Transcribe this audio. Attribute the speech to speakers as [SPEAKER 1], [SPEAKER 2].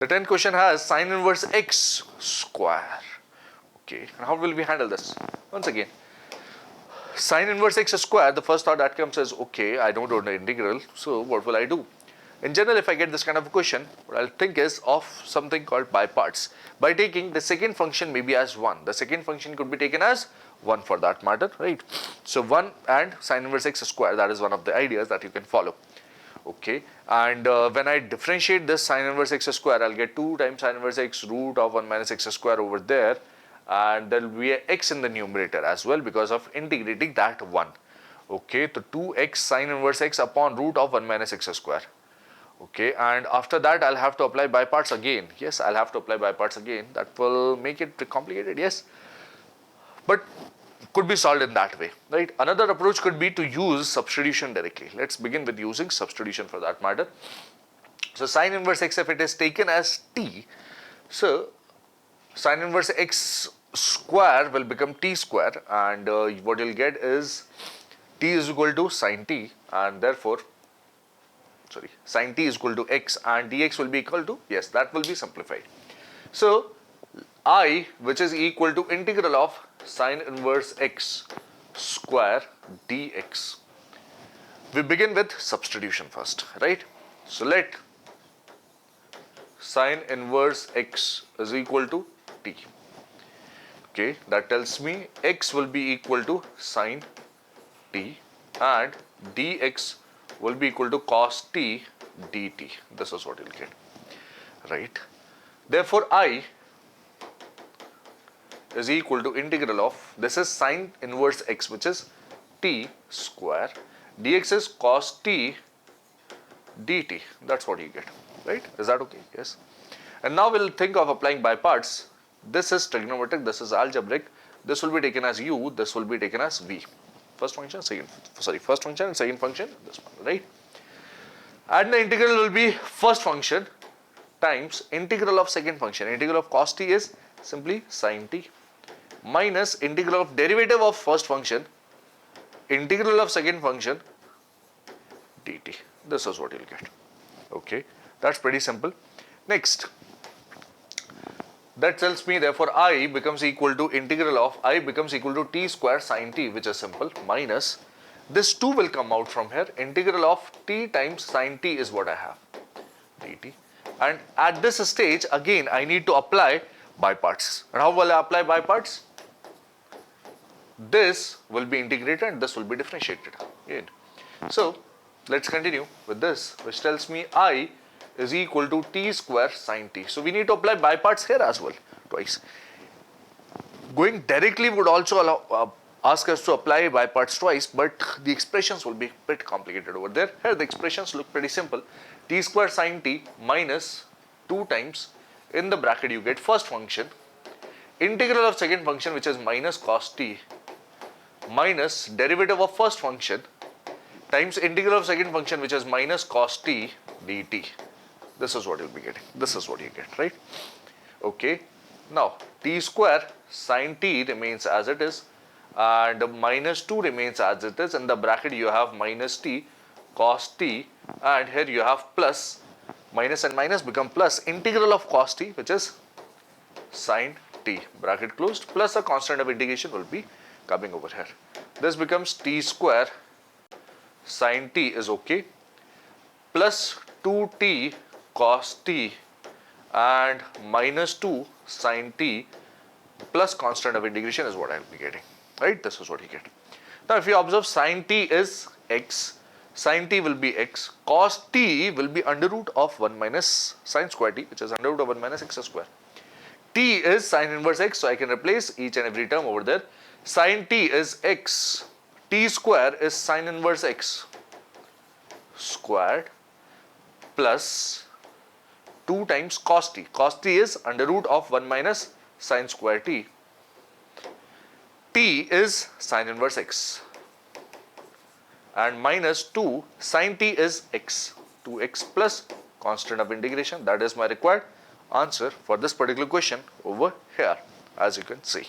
[SPEAKER 1] The 10th question has sine inverse x square. Okay, and how will we handle this? Once again, sine inverse x square, the first thought that comes is, okay, I don't know the integral, so what will I do? In general, if I get this kind of a question, what I'll think is of something called by parts. By taking the second function maybe as 1. The second function could be taken as 1 for that matter, right? So 1 and sine inverse x square, that is one of the ideas that you can follow. Okay, and when I differentiate this sine inverse x square, I'll get 2 times sine inverse x root of 1 minus x square over there, and there will be a x in the numerator as well because of integrating that 1. Okay, so 2x sine inverse x upon root of 1 minus x square. Okay, and after that I'll have to apply by parts again. Yes, I'll have to apply by parts again. That will make it complicated, yes, but could be solved in that way, right? Another approach could be to use substitution directly. Let's begin with using substitution for that matter. So sine inverse x, if it is taken as t, so sine inverse x square will become t square, and what you'll get is t is equal to sine t, and therefore sine t is equal to x, and dx will be equal to, yes, that will be simplified. So I, which is equal to integral of sine inverse x square dx. We begin with substitution first, right? So let sine inverse x is equal to t. Okay, that tells me x will be equal to sine t and dx will be equal to cos t dt. This is what you'll get, right? Therefore, I is equal to integral of, this is sine inverse x, which is t square, dx is cos t dt. That's what you get, right? Is that okay? Yes. And now we'll think of applying by parts. This is trigonometric, this is algebraic. This will be taken as u, this will be taken as v. First function, first function and second function, this one, right? And the integral will be first function times integral of second function. Integral of cos t is simply sine t minus integral of derivative of first function, integral of second function dt. This is what you'll get. Okay, that's pretty simple. Next, that tells me therefore I becomes equal to integral of I becomes equal to t square sine t, which is simple, minus this 2 will come out from here. Integral of t times sine t is what I have, dt. And at this stage again I need to apply by parts. And how will I apply by parts? This will be integrated and this will be differentiated again. So let's continue with this, which tells me I is equal to t square sine t. So we need to apply by parts here as well, twice. Going directly would also allow, ask us to apply by parts twice, but the expressions will be a bit complicated over there. Here the expressions look pretty simple. T square sine t minus 2 times, in the bracket you get first function, integral of second function, which is minus cos t, minus derivative of first function times integral of second function, which is minus cos t dt. This is what you'll be getting. This is what you get, right? Okay. Now t square sine t remains as it is, and minus 2 remains as it is. In the bracket you have minus t cos t, and here you have plus, minus and minus become plus, integral of cos t, which is sine t, bracket closed, plus a constant of integration will be coming over here. This becomes t square sine t is okay, plus 2t cos t and minus 2 sine t plus constant of integration is what I will be getting, right? This is what you get. Now if you observe, sine t is x, sine t will be x, cos t will be under root of 1 minus sine square t, which is under root of 1 minus x square. T is sine inverse x, so I can replace each and every term over there. Sine t is x, t square is sine inverse x squared plus 2 times cos t. Cos t is under root of 1 minus sine square t. T is sine inverse x and minus 2 sine t is x, 2x plus constant of integration. That is my required answer for this particular question over here, as you can see.